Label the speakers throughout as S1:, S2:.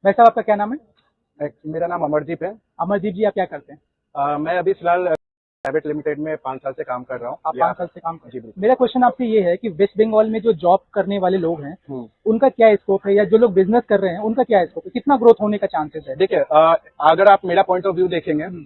S1: भाई साहब, आपका क्या नाम है?
S2: मेरा नाम अमरदीप है।
S1: अमरदीप जी, आप क्या करते हैं?
S2: मैं अभी फिलहाल प्राइवेट लिमिटेड में 5 साल से काम कर रहा हूँ
S1: आप
S2: यहाँ
S1: 5 साल
S2: पे।
S1: से काम करते
S2: जी
S1: हैं।
S2: बिल्कुल।
S1: मेरा क्वेश्चन आपसे ये है कि वेस्ट बंगाल में जो जॉब करने वाले लोग हैं,
S2: हम्म।
S1: उनका क्या स्कोप है, या जो लोग बिजनेस कर रहे हैं उनका क्या स्कोप है, कितना ग्रोथ होने का चांसेस है?
S2: देखिए, अगर आप मेरा पॉइंट ऑफ व्यू देखेंगे
S1: हम्म,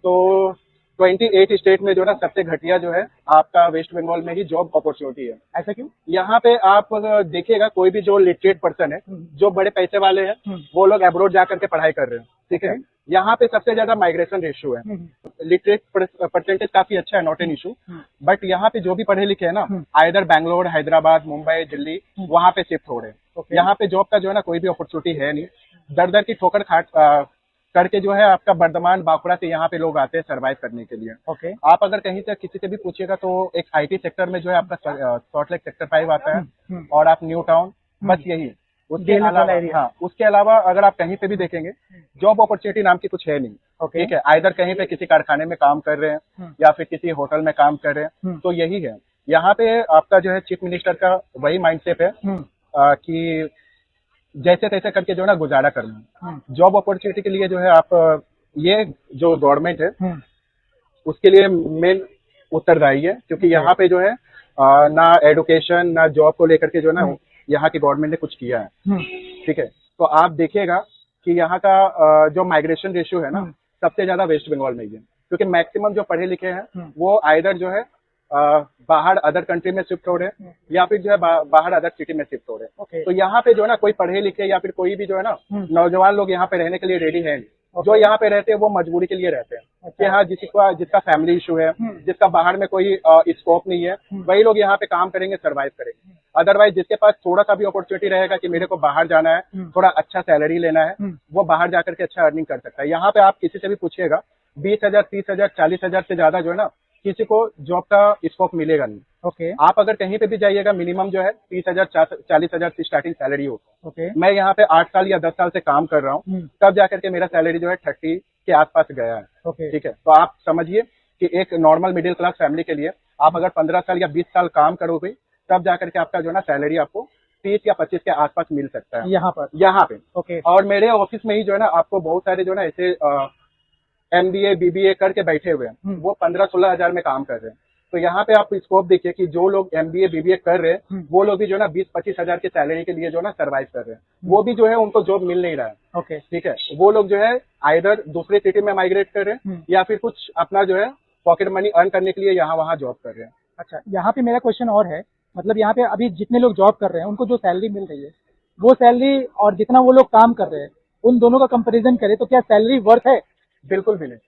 S2: तो 28 स्टेट में जो है ना सबसे घटिया जो है आपका वेस्ट बंगाल में ही जॉब अपॉर्चुनिटी है।
S1: ऐसा क्यों?
S2: यहाँ पे आप अगर देखिएगा, कोई भी जो लिटरेट पर्सन है,
S1: हम्म,
S2: जो बड़े पैसे वाले हैं,
S1: हम्म,
S2: वो लोग अब्रोड जा करके पढ़ाई कर रहे हैं। ठीक है।
S1: ओके,
S2: यहाँ पे सबसे ज्यादा माइग्रेशन रेशियो है।
S1: हम्म,
S2: लिटरेट परसेंटेज काफी अच्छा है, not an issue.
S1: Hmm,
S2: but यहाँ पे जो भी पढ़े लिखे हैं ना,
S1: हम्म,
S2: आइदर बैंगलोर, हैदराबाद, मुंबई, दिल्ली, वहां पे शिफ्ट हो रहे हैं।
S1: ओके,
S2: यहाँ पे जॉब का जो है ना कोई भी अपॉर्चुनिटी है नहीं। दर दर की ठोकर खाट करके जो है आपका बर्धमान, बांकुड़ा से यहाँ पे लोग आते हैं सर्वाइव करने के लिए।
S1: ओके,
S2: आप अगर कहीं से किसी से भी पूछिएगा तो एक आईटी सेक्टर में जो है आपका सॉल्ट लेक सेक्टर 5 आता है, और आप न्यू टाउन, बस यही। उसके
S1: DLF वाला
S2: अलावा,
S1: एरिया।
S2: हाँ, उसके अलावा अगर आप कहीं पे भी देखेंगे, जॉब अपॉर्चुनिटी नाम की कुछ है नहीं।
S1: ओके,
S2: ठीक है। आइदर कहीं पे किसी कारखाने में काम कर रहे हैं या फिर किसी होटल में काम कर रहे हैं, तो यही है। यहाँ पे आपका जो है चीफ मिनिस्टर का वही माइंडसेट है कि जैसे तैसे करके जो है ना गुजारा करना है। जॉब अपॉर्चुनिटी के लिए जो है आप ये जो गवर्नमेंट है उसके लिए मेन उत्तरदायी है, क्योंकि यहाँ पे जो है ना एडुकेशन ना जॉब को लेकर के जो है ना यहाँ की गवर्नमेंट ने कुछ किया है। ठीक है। तो आप देखिएगा कि यहाँ का जो माइग्रेशन रेशियो है ना सबसे ज्यादा वेस्ट बंगाल में ही है, क्योंकि मैक्सिमम जो पढ़े लिखे हैं वो आइदर जो है बाहर अदर कंट्री में शिफ्ट हो रहे हैं या फिर जो है बाहर अदर सिटी में शिफ्ट हो रहे हैं।
S1: ओके,
S2: तो यहाँ पे जो है ना कोई पढ़े लिखे या फिर कोई भी जो है ना नौजवान लोग यहाँ पे रहने के लिए रेडी है नहीं। जो यहाँ पे रहते हैं वो मजबूरी के लिए रहते हैं कि हाँ, जिसका फैमिली इशू है, जिसका बाहर में कोई स्कोप नहीं है, वही लोग यहाँ पे काम करेंगे, सर्वाइव करेंगे। अदरवाइज जिसके पास थोड़ा सा भी अपॉर्चुनिटी रहेगा कि मेरे को बाहर जाना है, थोड़ा अच्छा सैलरी लेना है, वो बाहर जाकर के अच्छा अर्निंग कर सकता है। यहाँ पे आप किसी से भी पूछिएगा, 20,000, 30,000, 40,000 से ज्यादा जो है ना किसी को जॉब का स्कोप मिलेगा नहीं।
S1: ओके,
S2: आप अगर कहीं पे भी जाइएगा, मिनिमम जो है 30,000, 40,000 की स्टार्टिंग सैलरी होता है।
S1: ओके,
S2: मैं यहाँ पे 8 साल या 10 साल से काम कर रहा हूँ, तब जाकर के मेरा सैलरी जो है 30 के आसपास गया है।
S1: ओके,
S2: ठीक है। तो आप समझिए कि एक नॉर्मल मिडिल क्लास फैमिली के लिए आप अगर 15 साल या 20 साल काम करोगे, तब जाकर के आपका जो है ना सैलरी आपको 30 या 25 के आसपास मिल सकता है यहाँ पे।
S1: ओके,
S2: और मेरे ऑफिस में ही जो है ना आपको बहुत सारे जो है ना ऐसे MBA BBA करके बैठे हुए हैं, वो 15-16 हजार में काम कर रहे हैं। तो यहाँ पे आप स्कोप देखिए कि जो लोग MBA BBA कर रहे हैं वो लोग भी जो है ना 20-25 हजार की सैलरी के लिए जो है ना सर्वाइव कर रहे हैं, वो भी जो है उनको जॉब मिल नहीं रहा है।
S1: ओके,
S2: ठीक है। वो लोग जो है आइदर दूसरे सिटी में माइग्रेट कर रहे हैं या फिर कुछ अपना जो है पॉकेट मनी अर्न करने के लिए यहाँ वहाँ जॉब कर रहे हैं।
S1: अच्छा, यहाँ पे मेरा क्वेश्चन और है, मतलब यहाँ पे अभी जितने लोग जॉब कर रहे हैं उनको जो सैलरी मिल रही है, वो सैलरी और जितना वो लोग काम कर रहे हैं, उन दोनों का कंपैरिजन करें तो क्या सैलरी वर्थ है?
S2: बिल्कुल भी नहीं।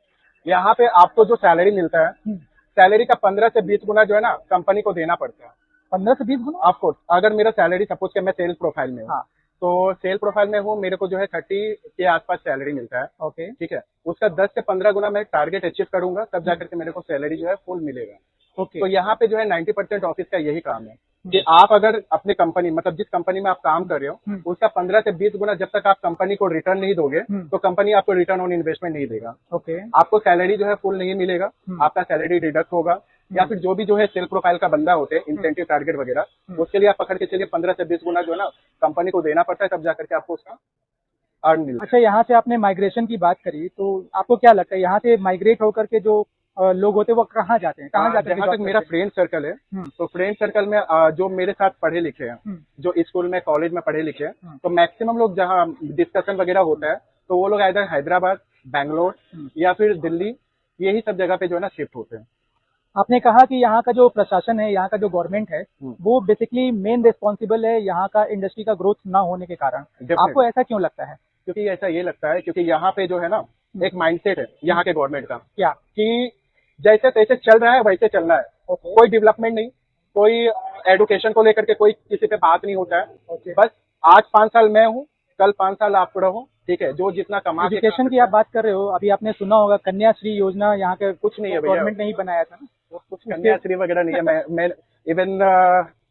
S2: यहाँ पे आपको जो सैलरी मिलता है, सैलरी का 15 से 20 गुना जो है ना कंपनी को देना पड़ता है।
S1: 15 से 20 गुना?
S2: ऑफकोर्स, अगर मेरा सैलरी सपोज के मैं सेल्स प्रोफाइल में हूँ,
S1: हाँ,
S2: तो सेल प्रोफाइल में हूँ, मेरे को जो है 30 के आसपास सैलरी मिलता है।
S1: ओके,
S2: ठीक है। उसका 10 से 15 गुना मैं टारगेट अचीव करूंगा, तब जाकर के मेरे को सैलरी जो है फुल मिलेगा।
S1: ओके,
S2: तो यहाँ पे जो है 90% ऑफिस का यही काम है कि आप अगर अपने कंपनी, मतलब जिस कंपनी में आप काम कर रहे हो, उसका 15 से 20 गुना जब तक आप कंपनी को रिटर्न नहीं दोगे, तो कंपनी आपको रिटर्न ऑन इन्वेस्टमेंट नहीं देगा।
S1: ओके,
S2: आपको सैलरी जो है फुल नहीं मिलेगा, आपका सैलरी डिडक्ट होगा, या फिर जो भी जो है सेल प्रोफाइल का बंदा होते हैं, इंसेंटिव टारगेट वगैरह, उसके लिए आप पकड़ के चलिए 15 से 20 गुना जो है ना कंपनी को देना पड़ता है, तब जाकर के आपको उसका अर्न मिलता है।
S1: अच्छा, यहाँ से आपने माइग्रेशन की बात करी, तो आपको क्या लगता है यहाँ से माइग्रेट होकर के जो लोग होते हैं वो कहाँ जाते हैं, कहाँ जाकर के
S2: जहाँ
S1: job
S2: तक मेरा
S1: करते हैं?
S2: फ्रेंड सर्कल है, तो फ्रेंड सर्कल में जो मेरे साथ पढ़े लिखे हैं, जो स्कूल में कॉलेज में पढ़े लिखे हैं, तो मैक्सिमम लोग जहाँ डिस्कशन वगैरह होता है, तो वो लोग इधर हैदराबाद, बैंगलोर या फिर दिल्ली, यही सब जगह पे जो है ना शिफ्ट होते हैं।
S1: आपने कहा कि यहाँ का जो प्रशासन है, यहाँ का जो गवर्नमेंट है, वो बेसिकली मेन रिस्पॉन्सिबल है यहाँ का इंडस्ट्री का ग्रोथ ना होने के कारण। आपको ऐसा क्यों लगता है?
S2: क्योंकि ऐसा ये लगता है, क्योंकि यहाँ पे जो है ना एक माइंडसेट है यहाँ के गवर्नमेंट का,
S1: क्या?
S2: कि जैसे तैसे चल रहा है वैसे चलना है, कोई डेवलपमेंट नहीं, कोई एडुकेशन को लेकर के कोई किसी पे बात नहीं होता है। बस आज 5 साल मैं हूँ, कल 5 साल आप रहो। ठीक है। जो जितना कमा के
S1: एजुकेशन की आप बात कर रहे हो, अभी आपने सुना होगा कन्याश्री योजना यहाँ के
S2: कुछ नहीं है भैया,
S1: गवर्नमेंट ने ही बनाया था ना?
S2: कुछ कन्याश्री वगैरह नहीं है। मैं इवन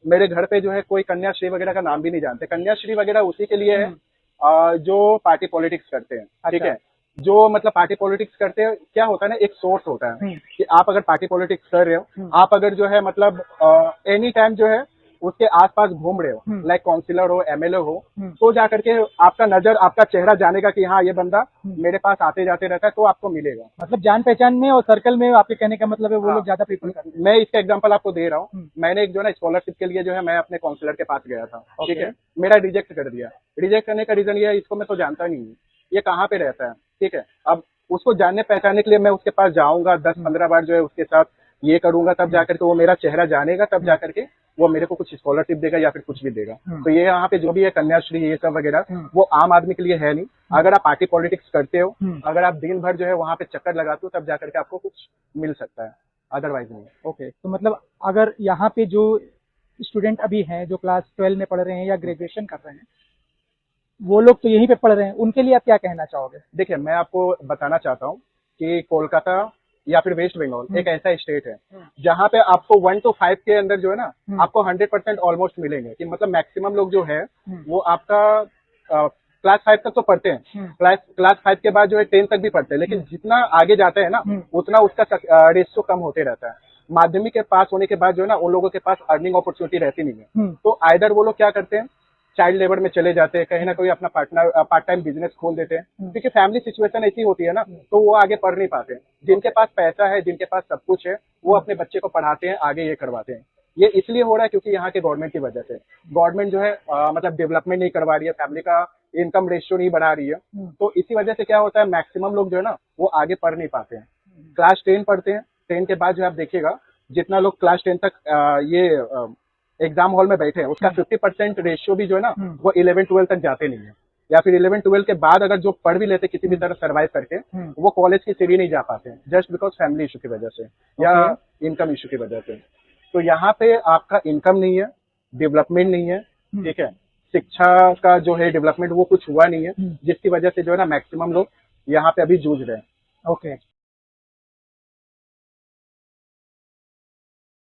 S2: मेरे घर पे जो है कोई कन्याश्री वगैरह का नाम भी नहीं जानते। कन्याश्री वगैरह उसी के लिए है जो पार्टी पॉलिटिक्स करते हैं। ठीक है। जो मतलब पार्टी पॉलिटिक्स करते हैं, क्या होता है ना, एक सोर्स होता है कि आप अगर पार्टी पॉलिटिक्स कर रहे हो, आप अगर जो है मतलब एनी टाइम जो है उसके आसपास घूम रहे हो, लाइक काउंसिलर हो, एमएलए हो,
S1: हम्म।
S2: तो जाकर के आपका नजर, आपका चेहरा जानेगा कि हाँ ये बंदा मेरे पास आते जाते रहता है, तो आपको मिलेगा।
S1: मतलब जान पहचान में और सर्कल में आपके कहने का मतलब है वो लोग ज्यादा प्रीफर करते हैं।
S2: मैं इसका एग्जांपल आपको दे रहा हूँ। मैंने एक जो ना स्कॉलरशिप के लिए जो है मैं अपने काउंसलर के पास गया था, ठीक है, मेरा रिजेक्ट कर दिया। रिजेक्ट करने का रीजन ये है, इसको मैं तो जानता नहीं हूँ, ये कहाँ पे रहता है, ठीक है। अब उसको जानने पहचानने के लिए मैं उसके पास जाऊंगा, 10-15 बार जो है उसके साथ ये करूंगा, तब जाकर के वो मेरा चेहरा जानेगा, तब जाकर के वो मेरे को कुछ स्कॉलरशिप देगा या फिर कुछ भी देगा। तो ये यहाँ पे जो भी है कन्याश्री ये सब वगैरह, वो आम आदमी के लिए है नहीं। अगर आप पार्टी पॉलिटिक्स करते हो, अगर आप दिन भर जो है वहां पे चक्कर लगाते हो, तब जाकर के आपको कुछ मिल सकता है, अदरवाइज नहीं।
S1: ओके, तो मतलब अगर यहाँ पे जो स्टूडेंट अभी हैं जो क्लास 12 में पढ़ रहे हैं या ग्रेजुएशन कर रहे हैं, वो लोग तो यहीं पे पढ़ रहे हैं, उनके लिए आप क्या कहना चाहोगे?
S2: देखिए, मैं आपको बताना चाहता हूँ कि कोलकाता या फिर वेस्ट बंगाल एक ऐसा स्टेट है जहाँ पे आपको 1 to 5 के अंदर जो है ना, आपको 100% ऑलमोस्ट मिलेंगे। कि मतलब मैक्सिमम लोग जो है वो आपका क्लास 5 तक तो पढ़ते हैं, क्लास 5 के बाद जो है 10 तक भी पढ़ते हैं, लेकिन जितना आगे जाते हैं ना उतना उसका रेशियो कम होते रहता है। माध्यमिक के पास होने के बाद जो है ना उन लोगों के पास अर्निंग अपॉर्चुनिटी रहती नहीं है, तो आइदर वो लोग क्या करते हैं, चाइल्ड लेबर में चले जाते हैं, कहीं ना कहीं अपना पार्ट टाइम बिजनेस खोल देते हैं, क्योंकि फैमिली सिचुएशन ऐसी होती है ना, तो वो आगे पढ़ नहीं पाते। जिनके पास पैसा है, जिनके पास सब कुछ है, वो अपने बच्चे को पढ़ाते हैं, आगे ये करवाते हैं। ये इसलिए हो रहा है क्योंकि यहाँ के गवर्नमेंट की वजह से, गवर्नमेंट जो है मतलब डेवलपमेंट नहीं करवा रही है, फैमिली का इनकम रेशियो नहीं बढ़ा रही है, तो इसी वजह से क्या होता है, मैक्सिमम लोग जो है ना वो आगे पढ़ नहीं पाते हैं। क्लास 10 पढ़ते हैं, 10 के बाद जो आप देखिएगा जितना लोग क्लास 10 तक ये एग्जाम हॉल में बैठे हैं, उसका 50% रेशियो भी जो है ना वो 11-12 तक जाते नहीं है, या फिर 11-12 के बाद अगर जो पढ़ भी लेते किसी भी तरह सर्वाइव करके, वो कॉलेज की सीढ़ी नहीं जा पाते, जस्ट बिकॉज फैमिली इशू की वजह से या इनकम इशू की वजह से। तो यहाँ पे आपका इनकम नहीं है, डेवलपमेंट नहीं है, ठीक है, शिक्षा का जो है डेवलपमेंट वो कुछ हुआ नहीं है, जिसकी वजह से जो है ना मैक्सिमम लोग यहाँ पे अभी जूझ रहे हैं।
S1: ओके।